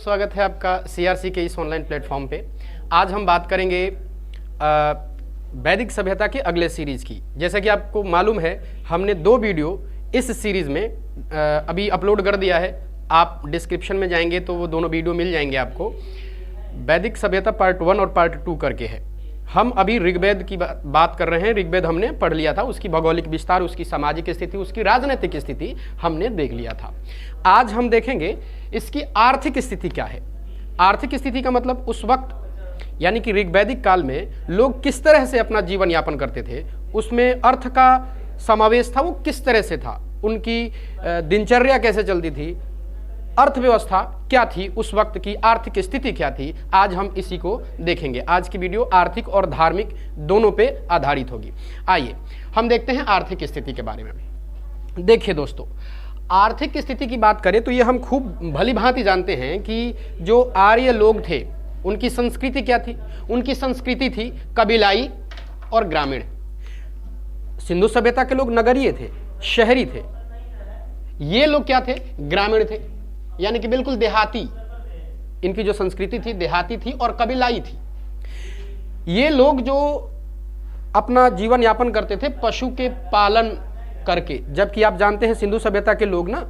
स्वागत है आपका सीआरसी के इस ऑनलाइन प्लेटफॉर्म पे। आज हम बात करेंगे वैदिक सभ्यता के अगले सीरीज की। जैसा कि आपको मालूम है, हमने 2 वीडियो इस सीरीज में अभी अपलोड कर दिया है। आप डिस्क्रिप्शन में जाएंगे तो वो दोनों वीडियो मिल जाएंगे आपको। वैदिक सभ्यता पार्ट 1 और पार्ट 2 करके है। हम अभी ऋग्वेद की बात कर रहे हैं। ऋग्वेद हमने पढ़ लिया था, उसकी भौगोलिक विस्तार, उसकी सामाजिक स्थिति, उसकी राजनीतिक स्थिति हमने देख लिया था। आज हम देखेंगे इसकी आर्थिक स्थिति क्या है। आर्थिक स्थिति का मतलब उस वक्त यानी कि ऋग्वैदिक काल में लोग किस तरह से अपना जीवन यापन करते थे, उसमें अर्थ का समावेश था, वो किस तरह से था, उनकी दिनचर्या कैसे चलती थी, अर्थव्यवस्था क्या थी, उस वक्त की आर्थिक स्थिति क्या थी। आज हम इसी को देखेंगे। आज की वीडियो आर्थिक और धार्मिक दोनों पे आधारित होगी। आइए हम देखते हैं आर्थिक स्थिति के बारे में। देखिए दोस्तों, आर्थिक स्थिति की बात करें तो ये हम खूब भली भांति जानते हैं कि जो आर्य लोग थे उनकी संस्कृति क्या थी। उनकी संस्कृति थी कबीलाई और ग्रामीण। सिंधु सभ्यता के लोग नगरीय थे, शहरी थे। ये लोग क्या थे? ग्रामीण थे, यानी कि बिल्कुल देहाती। इनकी जो संस्कृति थी देहाती थी और कबीलाई थी। ये लोग जो अपना जीवन यापन करते थे पशु के पालन करके, जबकि आप जानते हैं सिंधु सभ्यता के लोग ना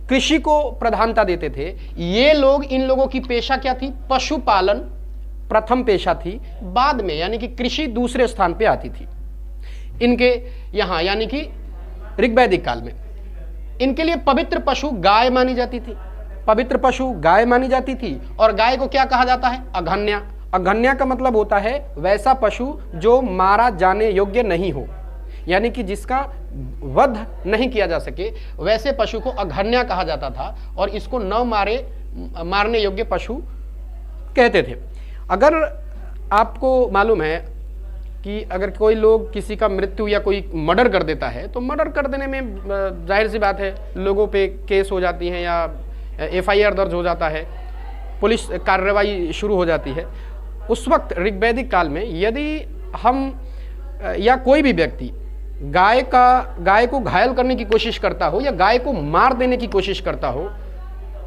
कृषि को प्रधानता देते थे। ये लोग, इन लोगों की पेशा क्या थी? पशुपालन प्रथम पेशा थी, बाद में यानी कि कृषि दूसरे स्थान पे आती थी इनके यहाँ, यानी कि ऋग्वैदिक काल में। इनके लिए पवित्र पशु गाय मानी जाती थी। पवित्र पशु गाय मानी जाती थी। और गाय को क्या कहा जाता है? अघन्या। अघन्या का मतलब होता है वैसा पशु जो मारा जाने योग्य नहीं हो, यानी कि जिसका वध नहीं किया जा सके, वैसे पशु को अघन्या कहा जाता था। और इसको न मारने योग्य पशु कहते थे। अगर आपको मालूम है कि अगर कोई लोग किसी का मृत्यु या कोई मर्डर कर देता है तो मर्डर कर देने में जाहिर सी बात है लोगों पे केस हो जाती है या एफआईआर दर्ज हो जाता है, पुलिस कार्रवाई शुरू हो जाती है। उस वक्त ऋग्वैदिक काल में यदि हम या कोई भी व्यक्ति गाय को घायल करने की कोशिश करता हो या गाय को मार देने की कोशिश करता हो,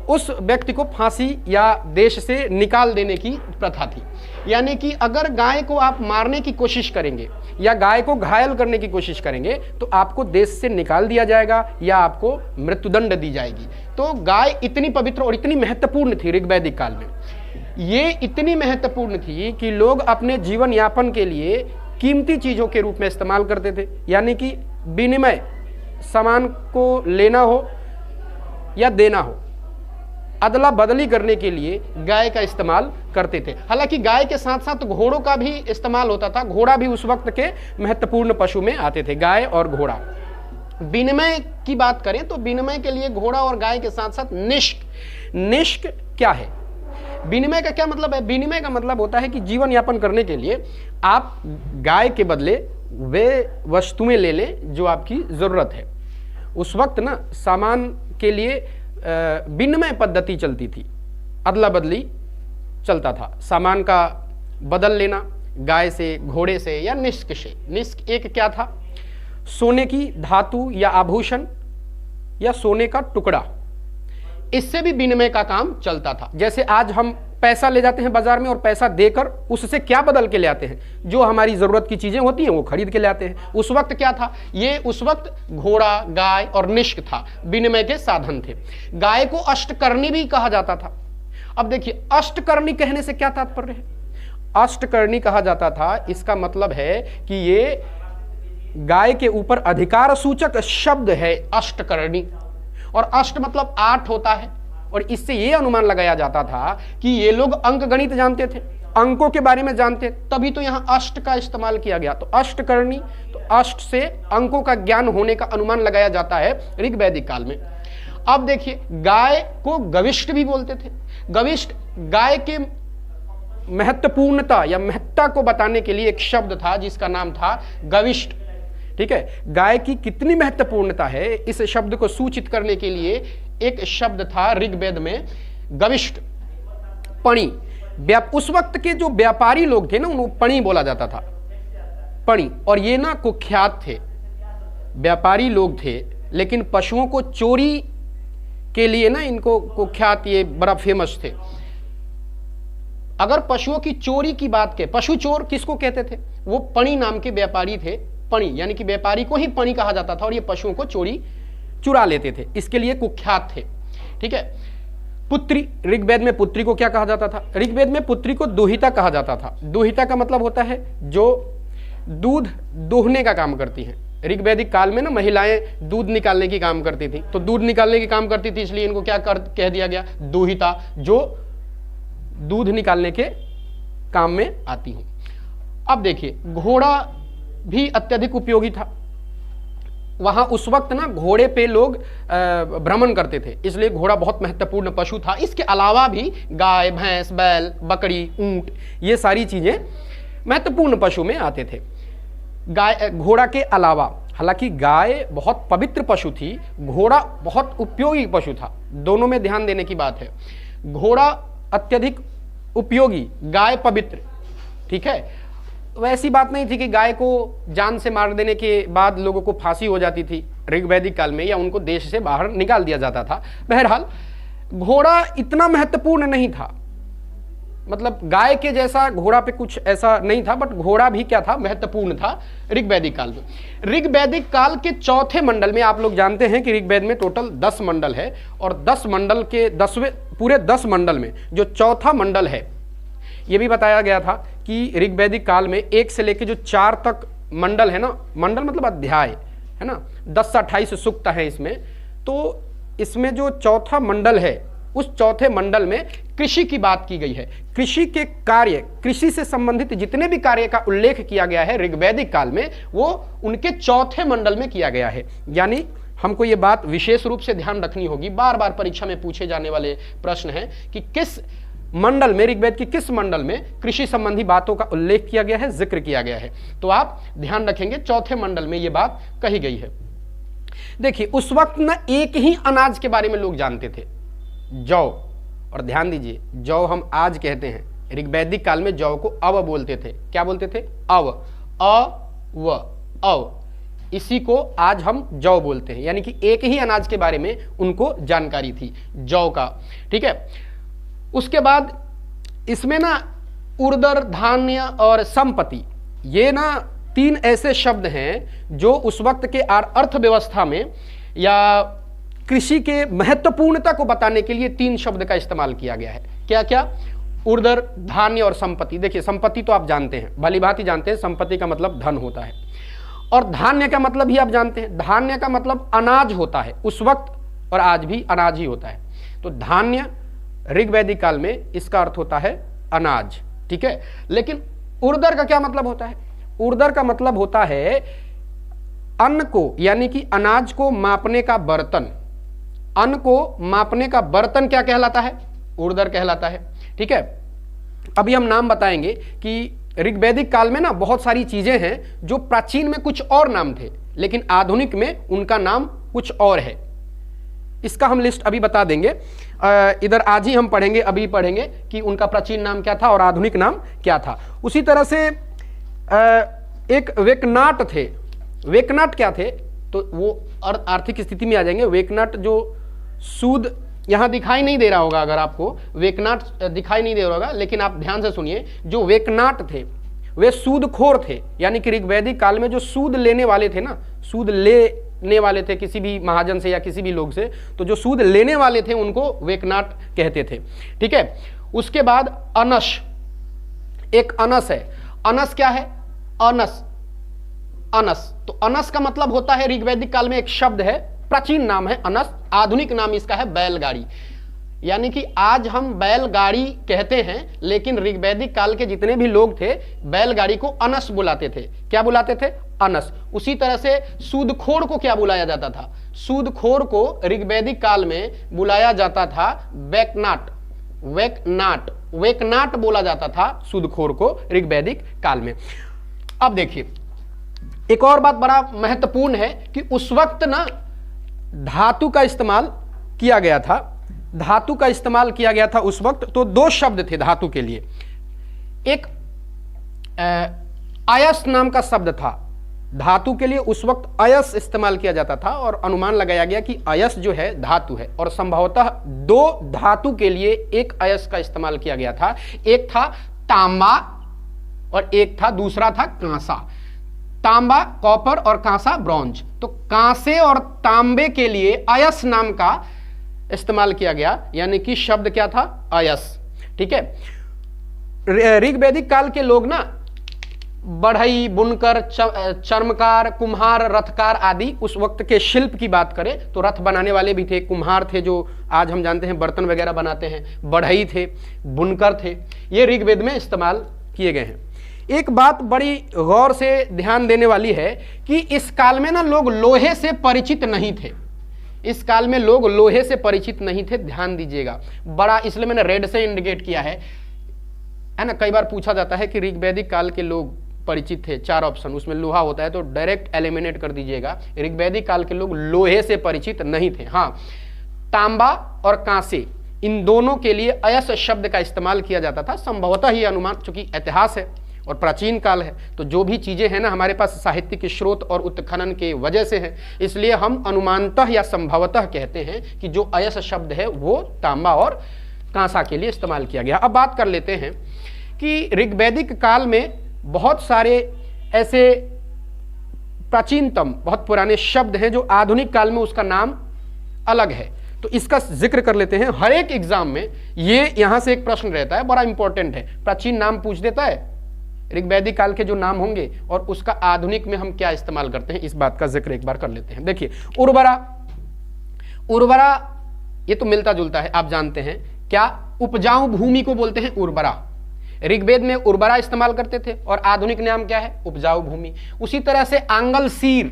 उस व्यक्ति को फांसी या देश से निकाल देने की प्रथा थी। यानी कि अगर गाय को आप मारने की कोशिश करेंगे या गाय को घायल करने की कोशिश करेंगे तो आपको देश से निकाल दिया जाएगा या आपको मृत्युदंड दी जाएगी। तो गाय इतनी पवित्र और इतनी महत्वपूर्ण थी ऋग्वैदिक काल में। ये इतनी महत्वपूर्ण थी कि लोग अपने जीवन यापन के लिए कीमती चीज़ों के रूप में इस्तेमाल करते थे, यानी कि विनिमय, सामान को लेना हो या देना हो, अदला बदली करने के लिए गाय का इस्तेमाल करते थे। हालांकि गाय के साथ साथ घोड़ों का भी इस्तेमाल होता था। घोड़ा भी उस वक्त के महत्वपूर्ण पशु में आते थे, गाय और घोड़ा। विनिमय की बात करें तो विनिमय के लिए घोड़ा और गाय के साथ साथ निष्क क्या है? विनिमय का क्या मतलब है? विनिमय का मतलब होता है कि जीवन यापन करने के लिए आप गाय के बदले वे वस्तुएं ले लें जो आपकी जरूरत है। उस वक्त ना सामान के लिए विनिमय पद्धति चलती थी, अदला बदली चलता था। सामान का बदल लेना गाय से, घोड़े से या निष्क से। निष्क एक क्या था? सोने की धातु या आभूषण या सोने का टुकड़ा, इससे भी विनिमय का काम चलता था। जैसे आज हम पैसा ले जाते हैं बाजार में और पैसा देकर उससे क्या बदल के ले आते हैं? जो हमारी जरूरत की चीजें होती हैं वो खरीद के ले आते हैं। उस वक्त क्या था? ये उस वक्त घोड़ा, गाय और निष्क था, विनिमय के साधन थे। गाय को अष्टकर्णी भी कहा जाता था। अब देखिए, अष्टकर्णी कहने से क्या तात्पर्य है? अष्टकर्णी कहा जाता था, इसका मतलब है कि ये गाय के ऊपर अधिकार सूचक शब्द है अष्टकर्णी। और अष्ट मतलब 8 होता है। और इससे यह अनुमान लगाया जाता था कि ये लोग अंक गणित जानते थे, अंकों के बारे में जानते, तभी तो यहां अष्ट का इस्तेमाल किया गया। तो अष्टकर्णी, तो अष्ट से अंकों का ज्ञान होने का अनुमान लगाया जाता है ऋग्वैदिक काल में। अब देखिए, गाय को गविष्ठ भी बोलते थे। गविष्ठ गाय के महत्वपूर्णता या महत्ता को बताने के लिए एक शब्द था जिसका नाम था गविष्ठ। ठीक है, गाय की कितनी महत्वपूर्णता है इस शब्द को सूचित करने के लिए एक शब्द था ऋग्वेद में, गविष्ठ, पणी। उस वक्त के जो व्यापारी लोग थे ना, उनको पणी बोला जाता था, पणी। और ये ना कुख्यात थे, व्यापारी लोग थे, लेकिन पशुओं को चोरी के लिए ना इनको कुख्यात, ये बड़ा फेमस थे। अगर पशुओं की चोरी की बात के, पशु चोर किसको कहते थे? वो पणी नाम के व्यापारी थे। पणी यानी कि व्यापारी को ही पणी कहा जाता था और ये पशुओं को चुरा लेते थे, इसके लिए कुख्यात थे। ठीक है। पुत्री, ऋग्वेद में पुत्री को क्या कहा जाता था? ऋग्वेद में पुत्री को दुहिता कहा जाता था। दुहिता का मतलब होता है जो दूध दोहने का काम करती हैं। ऋग्वैदिक काल में ना महिलाएं दूध निकालने की काम करती थी, तो दूध निकालने की काम करती थी इसलिए इनको क्या कह दिया गया? दुहिता, जो दूध निकालने के काम में आती हूं। अब देखिए, घोड़ा भी अत्यधिक उपयोगी था। वहां उस वक्त ना घोड़े पे लोग भ्रमण करते थे, इसलिए घोड़ा बहुत महत्वपूर्ण पशु था। इसके अलावा भी गाय, भैंस, बैल, बकरी, ऊंट, ये सारी चीजें महत्वपूर्ण पशु में आते थे। गाय, घोड़ा के अलावा, हालांकि गाय बहुत पवित्र पशु थी, घोड़ा बहुत उपयोगी पशु था, दोनों में ध्यान देने की बात है। घोड़ा अत्यधिक उपयोगी, गाय पवित्र। ठीक है। वैसी बात नहीं थी कि गाय को जान से मार देने के बाद लोगों को फांसी हो जाती थी ऋग्वैदिक काल में, या उनको देश से बाहर निकाल दिया जाता था। बहरहाल घोड़ा इतना महत्वपूर्ण नहीं था, मतलब गाय के जैसा घोड़ा पे कुछ ऐसा नहीं था, बट घोड़ा भी क्या था? महत्वपूर्ण था ऋग्वैदिक काल में। ऋग्वैदिक काल के चौथे मंडल में, आप लोग जानते हैं कि ऋग्वेद में टोटल 10 मंडल है, और 10 मंडल के 10वें पूरे 10 मंडल में जो चौथा मंडल है, ये भी बताया गया था कि ऋग्वैदिक काल में 1 से लेकर जो 4 तक मंडल है ना, मंडल मतलब अध्याय है ना, 10 से 28 सूक्त है इसमें। तो इसमें जो चौथा मंडल है, उस चौथे मंडल में कृषि की बात की गई है। कृषि के कार्य, कृषि से संबंधित जितने भी कार्य का उल्लेख किया गया है ऋग्वैदिक काल में, वो उनके चौथे मंडल में किया गया है। यानी हमको ये बात विशेष रूप से ध्यान रखनी होगी, बार बार परीक्षा में पूछे जाने वाले प्रश्न है कि किस मंडल में, ऋग्वेद की किस मंडल में कृषि संबंधी बातों का उल्लेख किया गया है, जिक्र किया गया है। तो आप ध्यान रखेंगे, चौथे मंडल में ये बात कही गई है। देखिए, उस वक्त ना एक ही अनाज के बारे में लोग जानते थे, जौ। और ध्यान दीजिए, जौ हम आज कहते हैं, ऋग्वैदिक काल में जौ को अव बोलते थे। क्या बोलते थे? अव, अव, इसी को आज हम जौ बोलते हैं। यानी कि एक ही अनाज के बारे में उनको जानकारी थी, जौ का। ठीक है। उसके बाद इसमें ना उर्दर, धान्य और संपत्ति, ये ना 3 ऐसे शब्द हैं जो उस वक्त के अर्थव्यवस्था में या कृषि के महत्वपूर्णता को बताने के लिए 3 शब्द का इस्तेमाल किया गया है। क्या क्या? उर्दर, धान्य और संपत्ति। देखिए, संपत्ति तो आप जानते हैं, भली भांति जानते हैं, संपत्ति का मतलब धन होता है। और धान्य का मतलब भी आप जानते हैं, धान्य का मतलब अनाज होता है, उस वक्त और आज भी अनाज ही होता है। तो धान्य ऋग्वैदिक काल में इसका अर्थ होता है अनाज। ठीक है। लेकिन उर्दर का क्या मतलब होता है? उर्दर का मतलब होता है अन्न को, यानी कि अनाज को मापने का बर्तन। अन्न को मापने का बर्तन क्या कहलाता है? उर्दर कहलाता है। ठीक है। अभी हम नाम बताएंगे कि ऋग्वैदिक काल में ना बहुत सारी चीजें हैं जो प्राचीन में कुछ और नाम थे, लेकिन आधुनिक में उनका नाम कुछ और है। इसका हम लिस्ट अभी बता देंगे, इधर आज ही हम पढ़ेंगे, अभी पढ़ेंगे कि उनका प्राचीन नाम क्या था और आधुनिक नाम क्या था। उसी तरह से एक वेकनाट थे। वेकनाट क्या थे? तो वो आर्थिक स्थिति में आ जाएंगे। वेकनाट जो सूद, यहां दिखाई नहीं दे रहा होगा, अगर आपको वेकनाट दिखाई नहीं दे रहा होगा, लेकिन आप ध्यान से सुनिए, जो वेकनाट थे वे सूदखोर थे। यानी कि ऋग्वैदिक काल में जो सूद लेने वाले थे ना, सूद लेने वाले थे किसी भी महाजन से या किसी भी लोग से, तो जो सूद लेने वाले थे उनको वेकनाट कहते थे। ठीक है। उसके बाद अनस, एक अनस है। अनस क्या है? अनस, अनस। तो अनस का मतलब होता है, ऋग्वैदिक काल में एक शब्द है, प्राचीन नाम है अनस, आधुनिक नाम इसका है बैलगाड़ी। यानी कि आज हम बैलगाड़ी कहते हैं, लेकिन ऋग्वैदिक काल के जितने भी लोग थे बैलगाड़ी को अनस बुलाते थे। क्या बुलाते थे? अनस। उसी तरह से सूदखोर को क्या बुलाया जाता था? सूदखोर को ऋग्वैदिक काल में बुलाया जाता था वेकनाट। वेकनाट, वेकनाट बोला जाता था सूदखोर को ऋग्वैदिक काल में। अब देखिए, एक और बात बड़ा महत्वपूर्ण है कि उस वक्त ना धातु का इस्तेमाल किया गया था। धातु का इस्तेमाल किया गया था उस वक्त। तो 2 शब्द थे धातु के लिए। एक आयस नाम का शब्द था धातु के लिए उस वक्त अयस इस्तेमाल किया जाता था और अनुमान लगाया गया कि अयस जो है धातु है, और संभवतः दो धातु के लिए एक अयस का इस्तेमाल किया गया था। एक था तांबा और एक था दूसरा था कांसा। तांबा कॉपर और कांसा ब्रॉन्ज। तो कांसे और तांबे के लिए अयस नाम का इस्तेमाल किया गया, यानी कि शब्द क्या था, अयस। ठीक है। ऋग वैदिक काल के लोग ना बढ़ई, बुनकर, चर्मकार, कुम्हार, रथकार आदि, उस वक्त के शिल्प की बात करें तो रथ बनाने वाले भी थे, कुम्हार थे जो आज हम जानते हैं बर्तन वगैरह बनाते हैं, बढ़ई थे, बुनकर थे, ये ऋग्वेद में इस्तेमाल किए गए हैं। एक बात बड़ी गौर से ध्यान देने वाली है कि इस काल में ना लोग लोहे से परिचित नहीं थे। इस काल में लोग लोहे से परिचित नहीं थे, ध्यान दीजिएगा बड़ा, इसलिए मैंने रेड से इंडिकेट किया है ना। कई बार पूछा जाता है कि ऋग्वैदिक काल के लोग परिचित थे, 4 ऑप्शन, उसमें लोहा होता है तो डायरेक्ट एलिमिनेट कर दीजिएगा। ऋग्वैदिक काल के लोग लोहे से परिचित नहीं थे। हाँ, तांबा और कांसे, इन दोनों के लिए अयस शब्द का इस्तेमाल किया जाता था। संभवतः ही अनुमान, चूंकि इतिहास है और प्राचीन काल है तो जो भी चीजें हैं ना हमारे पास साहित्यिक स्रोत और उत्खनन के वजह से है, इसलिए हम अनुमानतः या संभवतः कहते हैं कि जो अयस शब्द है वो तांबा और कांसा के लिए इस्तेमाल किया गया। अब बात कर लेते हैं कि ऋग्वैदिक काल में बहुत सारे ऐसे प्राचीनतम, बहुत पुराने शब्द हैं जो आधुनिक काल में उसका नाम अलग है, तो इसका जिक्र कर लेते हैं। हर एक एग्जाम में ये यहां से एक प्रश्न रहता है, बड़ा इंपॉर्टेंट है, प्राचीन नाम पूछ देता है, ऋग्वैदिक काल के जो नाम होंगे और उसका आधुनिक में हम क्या इस्तेमाल करते हैं, इस बात का जिक्र एक बार कर लेते हैं। देखिए, उर्वरा ये तो मिलता जुलता है, आप जानते हैं क्या, उपजाऊ भूमि को बोलते हैं उर्वरा। ऋग्वेद में उर्वरा इस्तेमाल करते थे और आधुनिक नाम क्या है, उपजाऊ भूमि। उसी तरह से आंगलसीर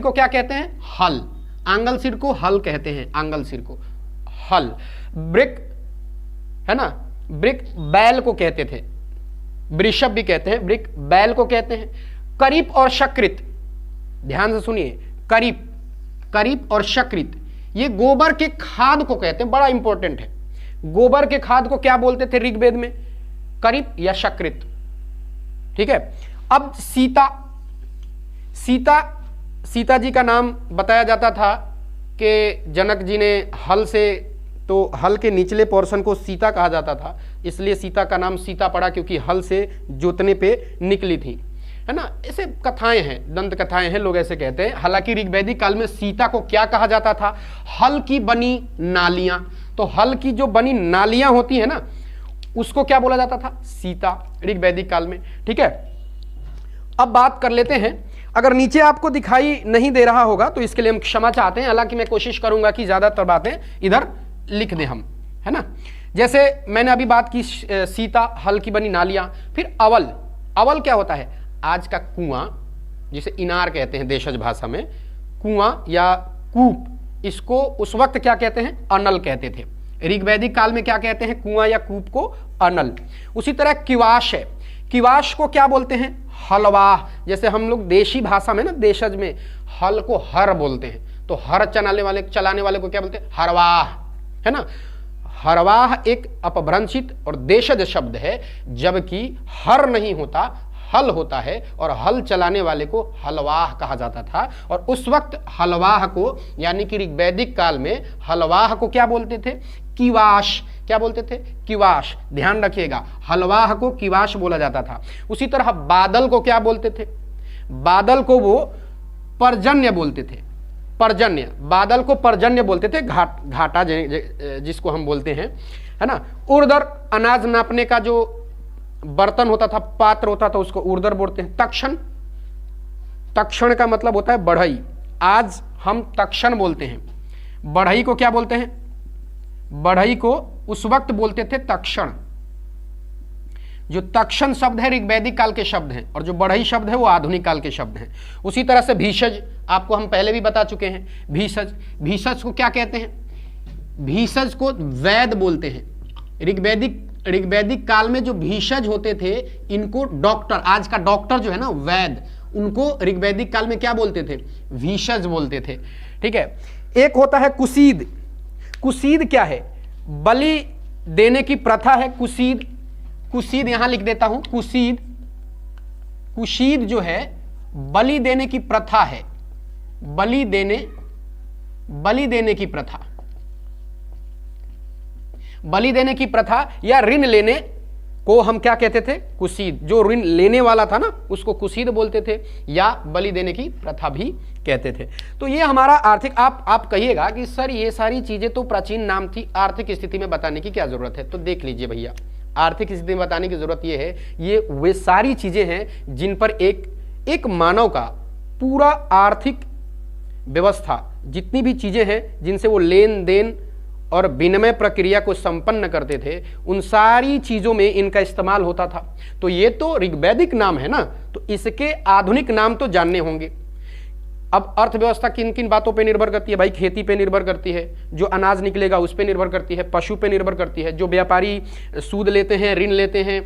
को क्या कहते हैं, हल। आंगलसीर को हल कहते हैं, आंगलसीर को हल। ब्रिक है ना, ब्रिक बैल को कहते थे, वृषभ भी कहते हैं, ब्रिक बैल को कहते हैं। करीप और शकृत, ध्यान से सुनिए, करीप और शकृत ये गोबर के खाद को कहते हैं, बड़ा इंपॉर्टेंट है। गोबर के खाद को क्या बोलते थे ऋग्वेद में, करीप या शकृत। ठीक है। अब सीता जी का नाम बताया जाता था कि जनक जी ने हल से, तो हल के निचले पोर्शन को सीता कहा जाता था, इसलिए सीता का नाम सीता पड़ा क्योंकि हल से जोतने पे निकली थी, है ना। ऐसे कथाएं हैं, दंत कथाएं हैं, लोग ऐसे कहते हैं। हालांकि ऋग्वैदिक काल में सीता को क्या कहा जाता था, हल की बनी नालियां। तो हल की जो बनी नालियां होती है ना, उसको क्या बोला जाता था, सीता, ऋग्वैदिक काल में। ठीक है। अब बात कर लेते हैं, अगर नीचे आपको दिखाई नहीं दे रहा होगा तो इसके लिए हम क्षमा चाहते हैं, हालांकि मैं कोशिश करूंगा कि ज्यादातर बातें इधर लिख दें हम, है ना। जैसे मैंने अभी बात की सीता, हल की बनी नालियां। फिर अवल क्या होता है, आज का कुआं, जिसे इनार कहते हैं देशज भाषा में, कुआं या कूप, इसको उस वक्त क्या कहते हैं, अनल कहते थे। ऋग्वैदिक काल में क्या कहते हैं, कुआं या कूप को अनल। उसी तरह किवाश है, किवाश को क्या बोलते हैं, हलवाह। जैसे हम लोग देशी भाषा में ना, देशज में हल को हर बोलते हैं, तो हर चलाने वाले को क्या बोलते हैं, हरवाह, है ना। हरवाह एक अपभ्रंशित और देशज शब्द है, जबकि हर नहीं होता, हल होता है, और हल चलाने वाले को हलवाह कहा जाता था। और उस वक्त हलवाह को, यानी कि ऋग्वैदिक काल में हलवाह को क्या बोलते थे, किवाश। क्या बोलते थे, किवाश। ध्यान रखिएगा, हलवाह को किवाश बोला जाता था। उसी तरह बादल को क्या बोलते थे, बादल को वो पर्जन्य बोलते थे, पर्जन्य, बादल को पर्जन्य बोलते थे, घाटा जिसको हम बोलते हैं, है ना। उर्दर, अनाज नापने का जो बर्तन होता था, पात्र होता था, उसको उर्दर बोलते हैं। तक्षण का मतलब होता है बढ़ई, आज हम तक्षण बोलते हैं। बढ़ई को क्या बोलते हैं, बढ़ई को उस वक्त बोलते थे तक्षण। जो तक्षण शब्द है ऋग्वैदिक काल के शब्द हैं, और जो बढ़ई शब्द है वो आधुनिक काल के शब्द हैं। उसी तरह से भीषज, आपको हम पहले भी बता चुके हैं। भीषज को क्या कहते हैं, भीषज को वैद बोलते हैं। ऋग्वैदिक काल में जो भीषज होते थे, इनको डॉक्टर, आज का डॉक्टर जो है ना, वैद, उनको ऋग्वैदिक काल में क्या बोलते थे, भीषज बोलते थे। ठीक है। एक होता है कुसीद। कुसीद क्या है, बलि देने की प्रथा है। कुसीद यहां लिख देता हूं, कुसीद कुशीद जो है बलि देने की प्रथा है, बलि देने की प्रथा, बलि देने की प्रथा या ऋण लेने को हम क्या कहते थे? कुशीद। जो ऋण लेने वाला था ना उसको कुशीद बोलते थे या बलि देने की प्रथा भी कहते थे। तो ये हमारा आर्थिक, आप कहिएगा कि सर ये सारी चीजें तो प्राचीन नाम थी, आर्थिक स्थिति में बताने की क्या जरूरत है? तो देख लीजिए भैया, आर्थिक स्थिति में बताने की जरूरत ये है, ये वे सारी चीजें हैं जिन पर एक मानव का पूरा आर्थिक व्यवस्था, जितनी भी चीजें हैं जिनसे वो लेन देन और विनिमय प्रक्रिया को संपन्न करते थे, उन सारी चीजों में इनका इस्तेमाल होता था। तो ये तो ऋग्वैदिक नाम है ना, तो इसके आधुनिक नाम तो जानने होंगे। अब अर्थव्यवस्था किन किन बातों पे निर्भर करती है भाई? खेती पे निर्भर करती है, जो अनाज निकलेगा उस पे निर्भर करती है, पशु पे निर्भर करती है, जो व्यापारी सूद लेते हैं, ऋण लेते हैं,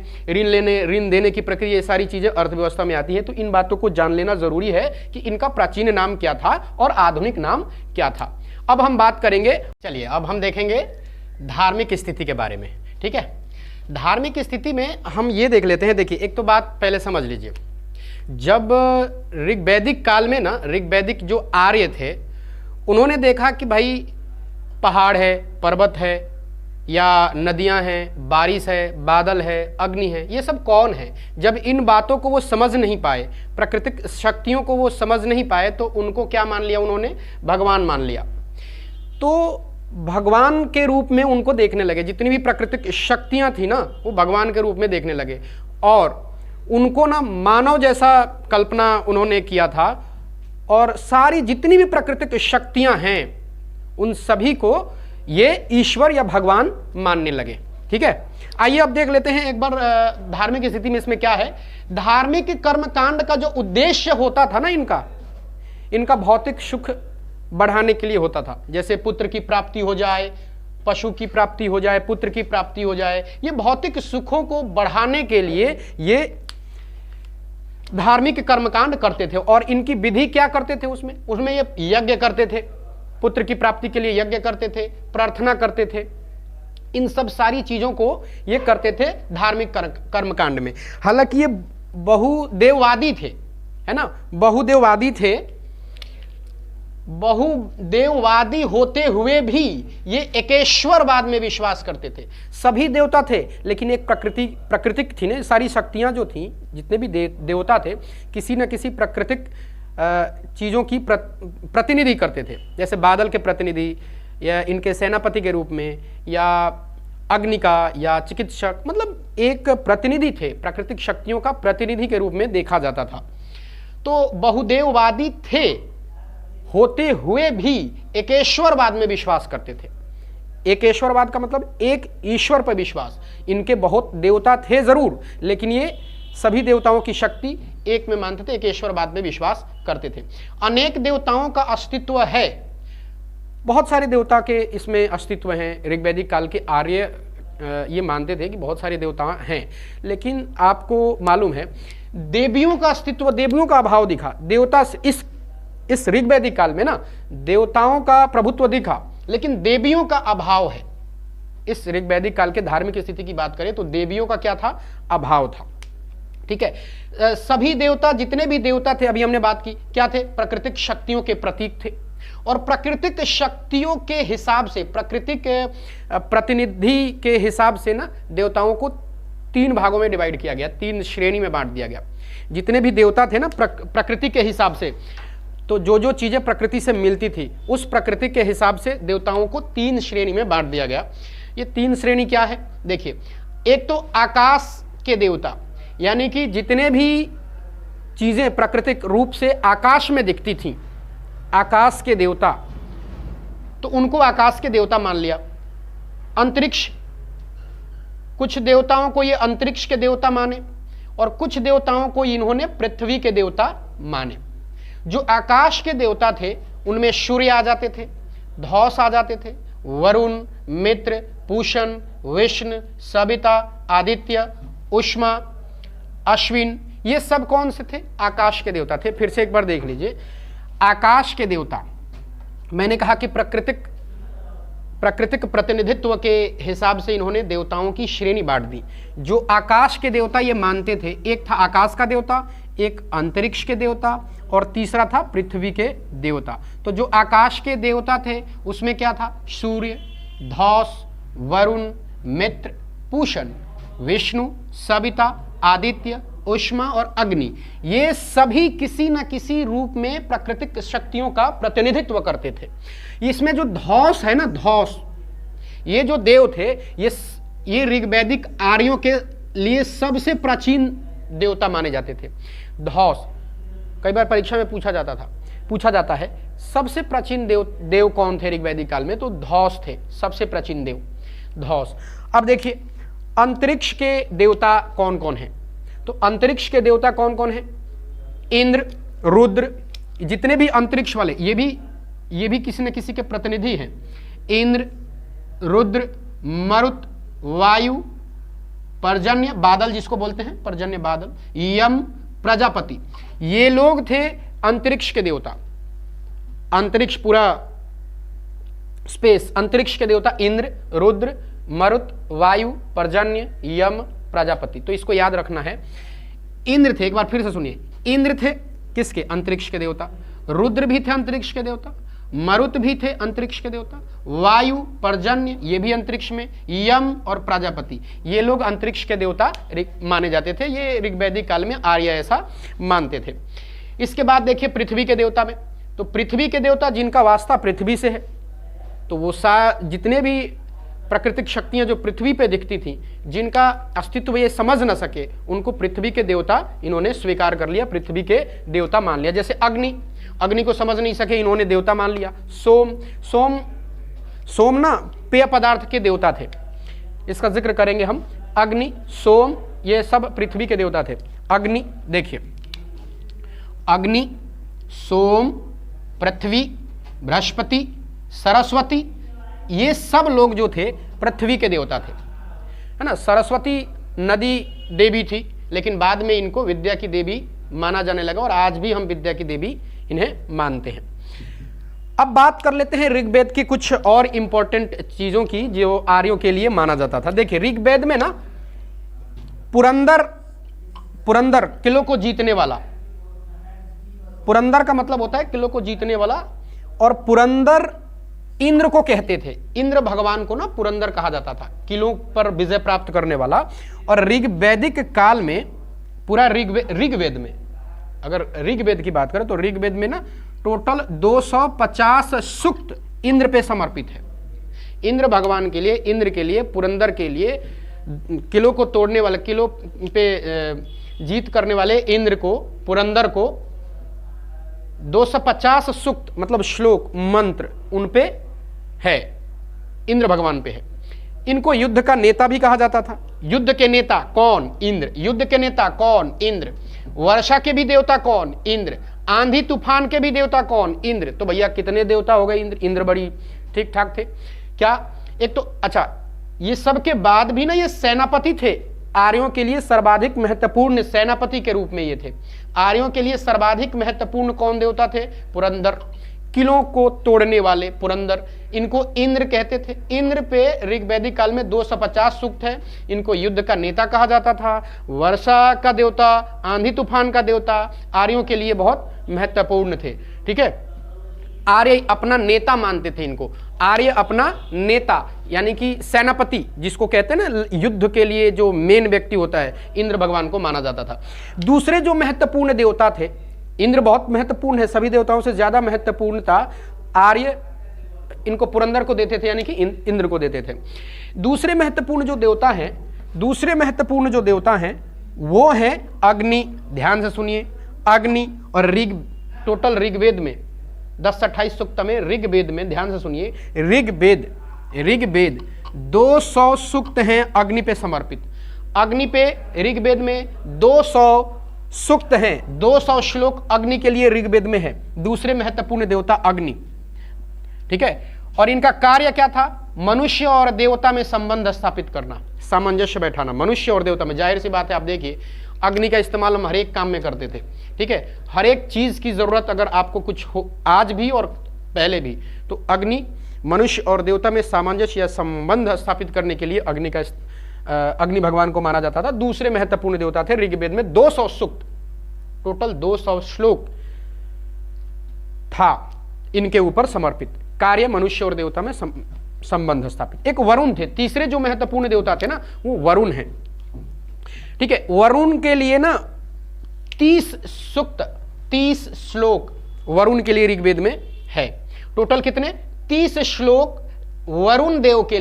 ऋण देने की प्रक्रिया, ये सारी चीजें अर्थव्यवस्था में आती है। तो इन बातों को जान लेना जरूरी है कि इनका प्राचीन नाम क्या था और आधुनिक नाम क्या था। अब हम बात करेंगे, चलिए अब हम देखेंगे धार्मिक स्थिति के बारे में। ठीक है, धार्मिक स्थिति में हम ये देख लेते हैं। देखिए, एक तो बात पहले समझ लीजिए, जब ऋग्वैदिक काल में ना, ऋग्वैदिक जो आर्य थे उन्होंने देखा कि भाई पहाड़ है, पर्वत है या नदियां हैं, बारिश है, बादल है, अग्नि है, ये सब कौन है? जब इन बातों को वो समझ नहीं पाए, प्राकृतिक शक्तियों को वो समझ नहीं पाए, तो उनको क्या मान लिया? उन्होंने भगवान मान लिया। तो भगवान के रूप में उनको देखने लगे, जितनी भी प्राकृतिक शक्तियां थी ना वो भगवान के रूप में देखने लगे, और उनको ना मानव जैसा कल्पना उन्होंने किया था, और सारी जितनी भी प्राकृतिक शक्तियां हैं उन सभी को ये ईश्वर या भगवान मानने लगे। ठीक है, आइए अब देख लेते हैं एक बार धार्मिक स्थिति में इसमें क्या है। धार्मिक कर्मकांड का जो उद्देश्य होता था ना, इनका भौतिक सुख बढ़ाने के लिए होता था। जैसे पुत्र की प्राप्ति हो जाए, पशु की प्राप्ति हो जाए, पुत्र की प्राप्ति हो जाए, ये भौतिक सुखों को बढ़ाने के लिए ये धार्मिक कर्मकांड करते थे। और इनकी विधि क्या करते थे? उसमें ये यज्ञ करते थे, पुत्र की प्राप्ति के लिए यज्ञ करते थे, प्रार्थना करते थे, इन सब सारी चीजों को ये करते थे धार्मिक कर्मकांड में। हालांकि ये बहुदेववादी थे, है ना, बहुदेववादी थे। बहुदेववादी होते हुए भी ये एकेश्वरवाद में विश्वास करते थे। सभी देवता थे लेकिन एक प्राकृतिक थी ना, सारी शक्तियां जो थी, जितने भी देवता थे, किसी न किसी प्राकृतिक चीज़ों की प्रतिनिधि करते थे। जैसे बादल के प्रतिनिधि, या इनके सेनापति के रूप में, या अग्नि का, या चिकित्सक, मतलब एक प्रतिनिधि थे, प्राकृतिक शक्तियों का प्रतिनिधि के रूप में देखा जाता था। तो बहुदेववादी थे होते हुए भी एकेश्वरवाद में विश्वास करते थे। एकेश्वरवाद का मतलब एक ईश्वर पर विश्वास। इनके बहुत देवता थे जरूर, लेकिन ये सभी देवताओं की शक्ति एक में मानते थे, एकेश्वरवाद में विश्वास करते थे। अनेक देवताओं का अस्तित्व है, बहुत सारे देवता के इसमें अस्तित्व हैं। ऋग्वैदिक काल के आर्य ये मानते थे कि बहुत सारे देवता हैं, लेकिन आपको मालूम है देवियों का अस्तित्व, देवियों का अभाव दिखा। देवता इस ऋग्वैदिक काल में ना देवताओं का प्रभुत्व दिखा, लेकिन देवियों का अभाव है। इस ऋग्वैदिक काल के धार्मिक स्थिति की बात करें तो देवियों का क्या था? अभाव था। ठीक है, सभी देवता, जितने भी देवता थे, अभी हमने बात की, क्या थे? प्राकृतिक शक्तियों के प्रतीक थे। और प्राकृतिक शक्तियों के हिसाब से, प्राकृतिक प्रतिनिधि के हिसाब से ना देवताओं को 3 भागों में डिवाइड किया गया, 3 श्रेणी में बांट दिया गया। जितने भी देवता थे ना प्रकृति के हिसाब से, तो जो चीजें प्रकृति से मिलती थी उस प्रकृति के हिसाब से देवताओं को 3 श्रेणी में बांट दिया गया। ये 3 श्रेणी क्या है? देखिए, एक तो आकाश के देवता, यानी कि जितने भी चीजें प्राकृतिक रूप से आकाश में दिखती थीं, आकाश के देवता, तो उनको आकाश के देवता मान लिया। अंतरिक्ष, कुछ देवताओं को ये अंतरिक्ष के देवता माने और कुछ देवताओं को इन्होंने पृथ्वी के देवता माने। जो आकाश के देवता थे उनमें सूर्य आ जाते थे, धौस आ जाते थे, वरुण, मित्र, पूषण, विष्णु, सविता, आदित्य, उष्मा, अश्विन, ये सब कौन से थे? आकाश के देवता थे। फिर से एक बार देख लीजिए, आकाश के देवता, मैंने कहा कि प्राकृतिक प्रतिनिधित्व के हिसाब से इन्होंने देवताओं की श्रेणी बांट दी। जो आकाश के देवता ये मानते थे, एक था आकाश का देवता, एक अंतरिक्ष के देवता और तीसरा था पृथ्वी के देवता। तो जो आकाश के देवता थे उसमें क्या था? सूर्य, धौस, वरुण, मित्र, पूषण, विष्णु, सविता, आदित्य, उष्मा और अग्नि। ये सभी किसी न किसी रूप में प्राकृतिक शक्तियों का प्रतिनिधित्व करते थे। इसमें जो धौस है ना, धौस, ये जो देव थे ये ऋग्वैदिक आर्यों के लिए सबसे प्राचीन देवता माने जाते थे। धौस कई बार परीक्षा में पूछा जाता है सबसे प्राचीन देव कौन थे ऋग्वैदिक काल में, तो धौस थे सबसे प्राचीन देव, धौस। अब देखिए अंतरिक्ष के देवता कौन कौन हैं? तो अंतरिक्ष के देवता कौन कौन हैं? इंद्र, रुद्र, जितने भी अंतरिक्ष वाले ये भी किसी न किसी के प्रतिनिधि हैं। इंद्र, रुद्र, मरुत, वायु, पर्जन्य बादल जिसको बोलते हैं, पर्जन्य बादल, यम, प्रजापति, ये लोग थे अंतरिक्ष के देवता। अंतरिक्ष पूरा स्पेस, अंतरिक्ष के देवता इंद्र, रुद्र, मरुत, वायु, पर्जन्य, यम, प्रजापति। तो इसको याद रखना है। इंद्र थे, एक बार फिर से सुनिए, इंद्र थे किसके? अंतरिक्ष के देवता। रुद्र भी थे अंतरिक्ष के देवता, मरुत भी थे अंतरिक्ष के देवता, वायु, पर्जन्य ये भी अंतरिक्ष में, यम और प्रजापति ये लोग अंतरिक्ष के देवता माने जाते थे। ये ऋग्वैदिक काल में आर्य ऐसा मानते थे। इसके बाद देखिए पृथ्वी के देवता में, तो पृथ्वी के देवता जिनका वास्ता पृथ्वी से है, तो वो जितने भी प्राकृतिक शक्तियां जो पृथ्वी पे दिखती थी, जिनका अस्तित्व ये समझ न सके, उनको पृथ्वी के देवता इन्होंने स्वीकार कर लिया, पृथ्वी के देवता मान लिया। जैसे अग्नि को समझ नहीं सके, इन्होंने देवता मान लिया। सोम ना पेय पदार्थ के देवता थे, इसका जिक्र करेंगे हम। अग्नि, सोम ये सब पृथ्वी के देवता थे। अग्नि देखिए, अग्नि, सोम, पृथ्वी, बृहस्पति, सरस्वती ये सब लोग जो थे पृथ्वी के देवता थे, है ना। सरस्वती नदी देवी थी, लेकिन बाद में इनको विद्या की देवी माना जाने लगा और आज भी हम विद्या की देवी इन्हें मानते हैं। अब बात कर लेते हैं ऋग्वेद की कुछ और इंपॉर्टेंट चीजों की जो आर्यों के लिए माना जाता था। देखिए ऋग्वेद में ना पुरंदर किलो को जीतने वाला, पुरंदर का मतलब होता है किलो को जीतने वाला, और पुरंदर इंद्र को कहते थे। इंद्र भगवान को ना पुरंदर कहा जाता था, किलों पर विजय प्राप्त करने वाला। और ऋग्वैदिक काल में पूरा ऋग्वेद में, अगर ऋग्वेद की बात करें तो ऋग्वेद में ना टोटल 250 सूक्त इंद्र पे समर्पित है। इंद्र भगवान के लिए, इंद्र के लिए, पुरंदर के लिए, किलो को तोड़ने वाले, किलो पे जीत करने वाले इंद्र को, पुरंदर को 250 सूक्त मतलब श्लोक, मंत्र उन पे है, इंद्र भगवान पे है। इनको युद्ध का नेता भी कहा जाता था। युद्ध के नेता कौन? इंद्र। युद्ध के नेता कौन? इंद्र। वर्षा के भी देवता कौन? इंद्र। आंधी तूफान के भी देवता कौन? इंद्र। तो भैया कितने देवता हो गए? इंद्र बड़ी ठीक ठाक थे क्या? एक तो अच्छा, ये सब के बाद भी ना ये सेनापति थे, आर्यों के लिए सर्वाधिक महत्वपूर्ण सेनापति के रूप में ये थे। आर्यों के लिए सर्वाधिक महत्वपूर्ण कौन देवता थे? पुरंदर, किलों को तोड़ने वाले पुरंदर, इनको इंद्र कहते थे। इंद्र पे ऋग्वैदिक काल में 250 सूक्त है। इनको युद्ध का नेता कहा जाता था, वर्षा का देवता, आंधी तूफान का देवता, आर्यों के लिए बहुत महत्वपूर्ण थे। ठीक है, आर्य अपना नेता मानते थे इनको। आर्य अपना नेता यानी कि सेनापति जिसको कहते हैं ना, युद्ध के लिए जो मेन व्यक्ति होता है, इंद्र भगवान को माना जाता था। दूसरे जो महत्वपूर्ण देवता थे, इंद्र बहुत महत्वपूर्ण है, सभी देवताओं से ज्यादा महत्वपूर्णता आर्य इनको पुरंदर को देते थे, यानी कि इंद्र को देते थे। दूसरे महत्वपूर्ण जो देवता हैं वो है अग्नि। ध्यान से सुनिए, अग्नि। और टोटल ऋग्वेद में 10 से 28 सूक्त में, ऋग्वेद में ध्यान से सुनिए, ऋग्वेद 200 सूक्त हैं अग्नि पे समर्पित। अग्नि पे ऋग्वेद में 200 सूक्त हैं, 200 श्लोक अग्नि के लिए ऋग्वेद में है। दूसरे महत्वपूर्ण देवता अग्नि। ठीक है, और इनका कार्य क्या था? मनुष्य और देवता में संबंध स्थापित करना, सामंजस्य बैठाना मनुष्य और देवता में। जाहिर सी बात है, आप देखिए अग्नि का इस्तेमाल हम हर एक काम में करते थे। ठीक है, हर एक चीज की जरूरत अगर आपको कुछ हो, आज भी और पहले भी, तो अग्नि मनुष्य और देवता में सामंजस्य या संबंध स्थापित करने के लिए अग्नि भगवान को माना जाता था। दूसरे महत्वपूर्ण देवता थे ऋग्वेद में 200 सूक्त। टोटल 200 श्लोक था इनके ऊपर समर्पित। कार्य मनुष्य और देवता में संबंध स्थापित। एक वरुण थे, तीसरे जो महत्वपूर्ण देवता थे ना वो वरुण हैं, ठीक है। वरुण के लिए ना 30 सूक्त 30 श्लोक वरुण के लिए ऋग्वेद में है। टोटल कितने? 30 श्लोक वरुण देव के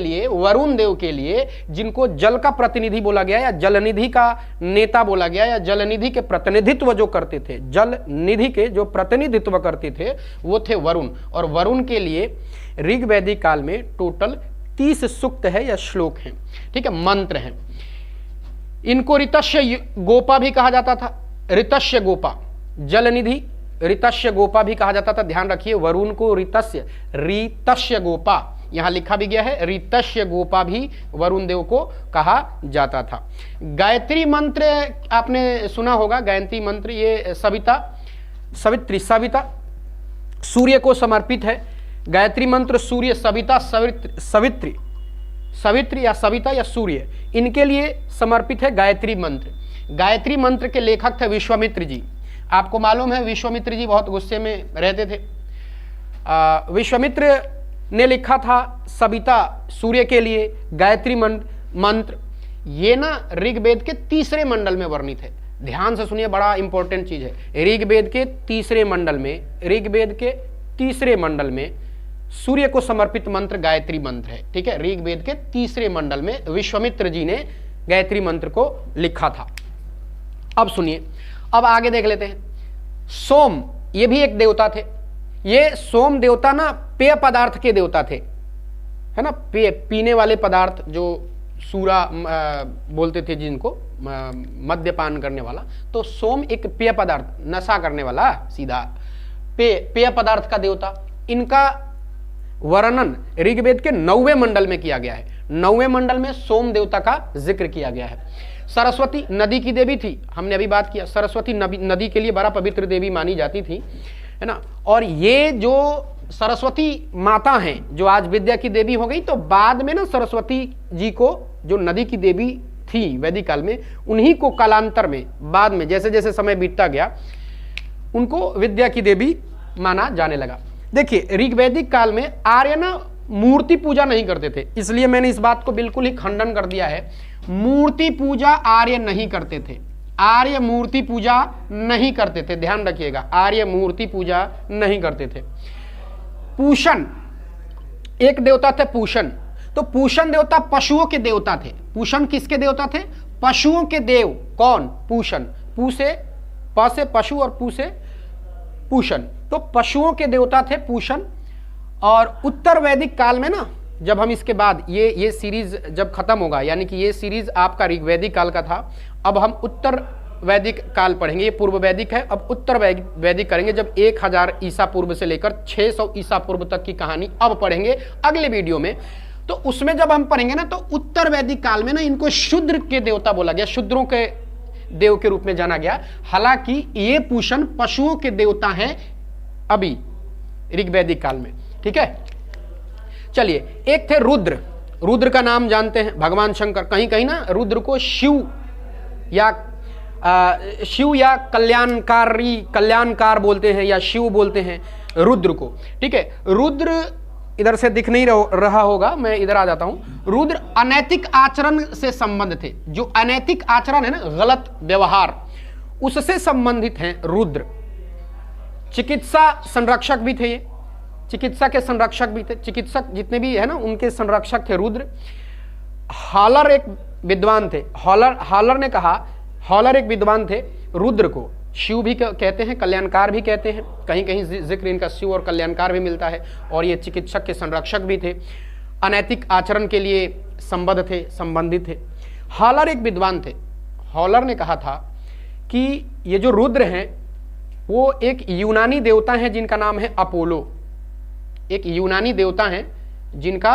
लिए जिनको जल का प्रतिनिधि बोला गया या जलनिधि का नेता बोला गया या जलनिधि के प्रतिनिधित्व जो करते थे, जल निधि के जो प्रतिनिधित्व करते थे वो थे वरुण। और वरुण के लिए ऋग्वैदिक काल में टोटल 30 सूक्त है या श्लोक हैं, ठीक है, मंत्र हैं। इनको ऋतस्य गोपा भी कहा जाता था। ऋतस्य गोपा, जलनिधि ऋतस्य गोपा भी कहा जाता था। ध्यान रखिए, वरुण को ऋतस्य गोपा यहां लिखा भी गया है, ऋतस्य गोपा भी वरुण देव को कहा जाता था। गायत्री मंत्र आपने सुना होगा, गायत्री मंत्र ये सविता सूर्य को समर्पित है। गायत्री मंत्र सूर्य, सविता, सवित्री या सविता या सूर्य, इनके लिए समर्पित है गायत्री मंत्र। गायत्री मंत्र के लेखक थे विश्वामित्र जी। आपको मालूम है विश्वामित्र जी बहुत गुस्से में रहते थे। विश्वामित्र ने लिखा था सविता सूर्य के लिए, गायत्री मंत्र ये ना ऋग्वेद के तीसरे मंडल में वर्णित है। ध्यान से सुनिए, बड़ा इंपॉर्टेंट चीज है। ऋग्वेद के तीसरे मंडल में सूर्य को समर्पित मंत्र गायत्री मंत्र है, ठीक है। ऋग्वेद के तीसरे मंडल में विश्वामित्र जी ने गायत्री मंत्र को लिखा था। अब सुनिए, अब आगे देख लेते हैं। सोम, ये भी एक देवता थे। ये सोम देवता ना पेय पदार्थ के देवता थे, है ना, पीने वाले पदार्थ जो सूरा बोलते थे जिनको, मद्यपान करने वाला। तो सोम एक पेय पदार्थ, नशा करने वाला, सीधा पेय पदार्थ का देवता। इनका वर्णन ऋग्वेद के 9वें मंडल में किया गया है। 9वें मंडल में सोम देवता का जिक्र किया गया है। सरस्वती नदी की देवी थी, हमने अभी बात किया। सरस्वती नदी के लिए बड़ा पवित्र देवी मानी जाती थी, है ना। और ये जो सरस्वती माता हैं, जो आज विद्या की देवी हो गई, तो बाद में ना सरस्वती जी को जो नदी की देवी थी वैदिक काल में, उन्हीं को कालांतर में बाद में जैसे जैसे समय बीतता गया उनको विद्या की देवी माना जाने लगा। देखिए, ऋग्वैदिक काल में आर्य ना मूर्ति पूजा नहीं करते थे, इसलिए मैंने इस बात को बिल्कुल ही खंडन कर दिया है। मूर्ति पूजा आर्य नहीं करते थे, आर्य मूर्ति पूजा नहीं करते थे। ध्यान रखिएगा, आर्य मूर्ति पूजा नहीं करते थे। पूषण एक देवता थे, पूषण। तो पूषण देवता पशुओं के देवता थे। पूषण किसके देवता थे? पशुओं के देव। कौन? पूषण। पू से प से पशु और पू से पूषण, तो पशुओं के देवता थे पूषण। और उत्तर वैदिक काल में ना, जब हम इसके बाद ये सीरीज जब खत्म होगा, यानी कि ये सीरीज आपका ऋग्वैदिक काल का था, अब हम उत्तर वैदिक काल पढ़ेंगे। ये पूर्व वैदिक है, अब उत्तर वैदिक करेंगे, जब 1000 ईसा पूर्व से लेकर 600 ईसा पूर्व तक की कहानी अब पढ़ेंगे अगले वीडियो में। तो उसमें जब हम पढ़ेंगे ना, तो उत्तर वैदिक काल में ना इनको शूद्र के देवता बोला गया, शूद्रों के देव के रूप में जाना गया। हालांकि ये पूषण पशुओं के देवता हैं अभी ऋग्वैदिक काल में, ठीक है। चलिए, एक थे रुद्र। रुद्र का नाम जानते हैं, भगवान शंकर। कहीं कहीं ना रुद्र को शिव या कल्याणकार बोलते हैं, या शिव बोलते हैं रुद्र को, ठीक है। रुद्र इधर से दिख नहीं रहा होगा, मैं इधर आ जाता हूं। रुद्र अनैतिक आचरण से संबंध थे। जो अनैतिक आचरण है ना, गलत व्यवहार, उससे संबंधित हैं रुद्र। चिकित्सा संरक्षक भी थे ये, चिकित्सा के संरक्षक भी थे। चिकित्सक जितने भी है ना, उनके संरक्षक थे रुद्र। हॉलर एक विद्वान थे। हॉलर ने कहा, हॉलर एक विद्वान थे। रुद्र को शिव भी कहते हैं, कल्याणकार भी कहते हैं। कहीं कहीं जिक्र इनका शिव और कल्याणकार भी मिलता है। और ये चिकित्सक के संरक्षक भी थे, अनैतिक आचरण के लिए संबंधित थे। हॉलर एक विद्वान थे। हॉलर ने कहा था कि ये जो रुद्र हैं वो एक यूनानी देवता है जिनका नाम है अपोलो। एक यूनानी देवता है जिनका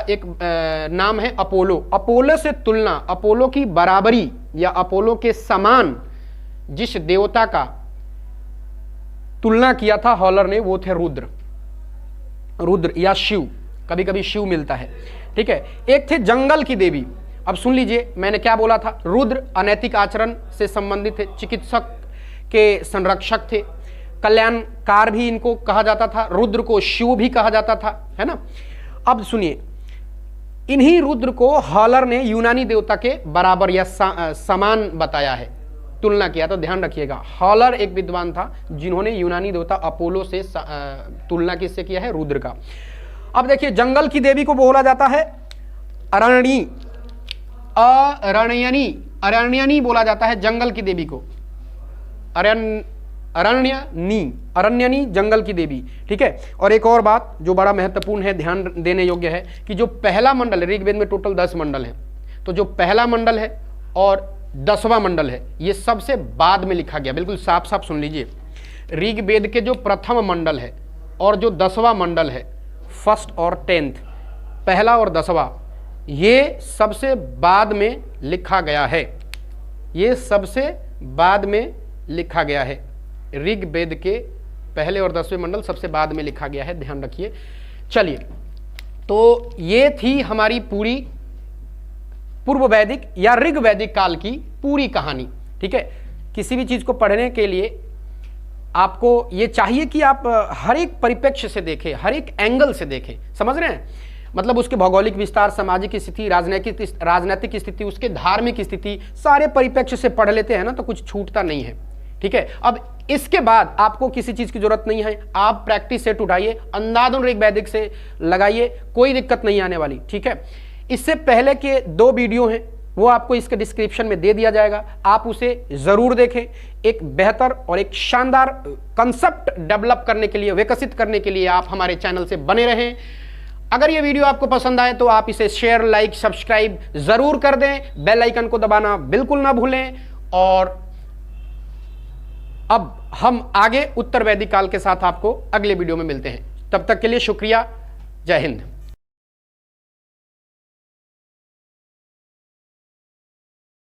एक नाम है अपोलो। अपोलो से तुलना, अपोलो की बराबरी या अपोलो के समान जिस देवता का तुलना किया था हॉलर ने, वो थे रुद्र या शिव। कभी कभी शिव मिलता है, ठीक है। एक थे जंगल की देवी। अब सुन लीजिए मैंने क्या बोला था। रुद्र अनैतिक आचरण से संबंधित थे, चिकित्सक के संरक्षक थे, कल्याणकार भी इनको कहा जाता था, रुद्र को शिव भी कहा जाता था, है ना। अब सुनिए, इन्हीं रुद्र को हॉलर ने यूनानी देवता के बराबर या समान बताया है, तुलना किया। तो ध्यान रखिएगा, हॉलर एक विद्वान था जिन्होंने यूनानी देवता अपोलो से तुलना किससे किया है, रुद्र का। अब देखिए, जंगल की देवी को बोला जाता है अरण्यनी, अरण्यनी बोला जाता है जंगल की देवी को, अरण्यनी जंगल की देवी, ठीक है। और एक और बात जो बड़ा महत्वपूर्ण है, ध्यान देने योग्य है कि जो पहला मंडल है, ऋग्वेद में टोटल 10 मंडल है, तो जो पहला मंडल है और 10वां मंडल है ये सबसे बाद में लिखा गया। बिल्कुल साफ साफ सुन लीजिए, ऋग्वेद के जो प्रथम मंडल है और जो 10वां मंडल है, फर्स्ट और 10th, पहला और 10वां, ये सबसे बाद में लिखा गया है, ये सबसे बाद में लिखा गया है। ऋग्वेद के पहले और 10वें मंडल सबसे बाद में लिखा गया है, ध्यान रखिए। चलिए, तो ये थी हमारी पूरी पूर्व वैदिक या ऋग वैदिक काल की पूरी कहानी, ठीक है। किसी भी चीज को पढ़ने के लिए आपको ये चाहिए कि आप हर एक परिप्रेक्ष्य से देखें, हर एक एंगल से देखें, समझ रहे हैं। मतलब उसके भौगोलिक विस्तार, सामाजिक स्थिति, राजनीतिक स्थिति, उसके धार्मिक स्थिति, सारे परिप्रेक्ष्य से पढ़ लेते हैं ना तो कुछ छूटता नहीं है, ठीक है। अब इसके बाद आपको किसी चीज की जरूरत नहीं है, आप प्रैक्टिस सेट उठाइए, अंधाधुन ऋग वैदिक से लगाइए, कोई दिक्कत नहीं आने वाली, ठीक है। इससे पहले के 2 वीडियो हैं वो आपको इसके डिस्क्रिप्शन में दे दिया जाएगा, आप उसे जरूर देखें। एक बेहतर और एक शानदार कंसेप्ट डेवलप करने के लिए, विकसित करने के लिए आप हमारे चैनल से बने रहें। अगर ये वीडियो आपको पसंद आए तो आप इसे शेयर, लाइक, सब्सक्राइब जरूर कर दें, बेल आइकन को दबाना बिल्कुल ना भूलें। और अब हम आगे उत्तर वैदिक काल के साथ आपको अगले वीडियो में मिलते हैं, तब तक के लिए शुक्रिया, जय हिंद।